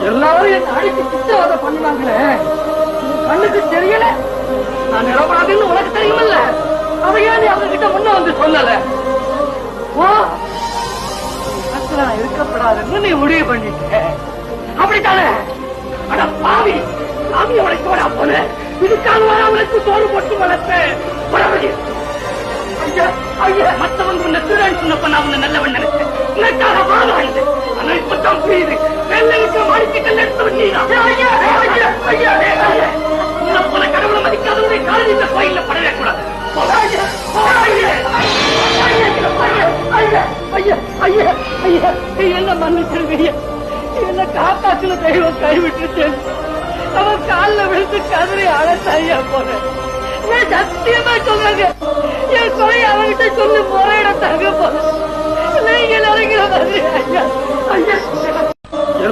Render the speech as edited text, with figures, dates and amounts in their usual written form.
எல்லாரும் என் அடிக்கு சித்திரவதை பண்ணுவாங்களே, கண்ணுக்கு தெரியல. நான் நிரபராதின்னு உனக்கு தெரியுமில்ல, அதையா நீ அவங்க கிட்ட முன்ன வந்து சொல்லல? நான் இருக்கப்படாதுன்னு நீ முடிவு பண்ணிட்ட, அப்படித்தானே? அட பாவி, சாமி அவனுக்கு போடா போன, இதுக்காக அவனுக்கு தோறு போட்டு வளர்த்தேன். ஐயா ஐயா, மத்தவங்க உன்னை திருடன் சொன்னப்ப நான் உன்னை நல்லவன் நினைச்சேன், உனக்காக வாழ்ந்தேன். ஆனா இப்பதான் புரியுது, வெள்ளலுக்கு மாடிக்கிட்ட எடுத்து வந்தீங்க. உன்னை போல கடவுளை மதிக்காதவங்க காலேஜ் கோயில்ல படவே கூடாது. என்ன மன்னிச்சிருவீங்க, என்ன காப்பாத்துல தெய்வம் கைவிட்டு அவன் காலில் விழுந்து கதறி அழைச்சாயா போன. சத்தியமா சொல்றாங்க, என் கொலை அவன்கிட்ட சொல்லி முறையிட தங்க போன. நீங்க நினைக்கிற மாதிரி ஐயா ஐயா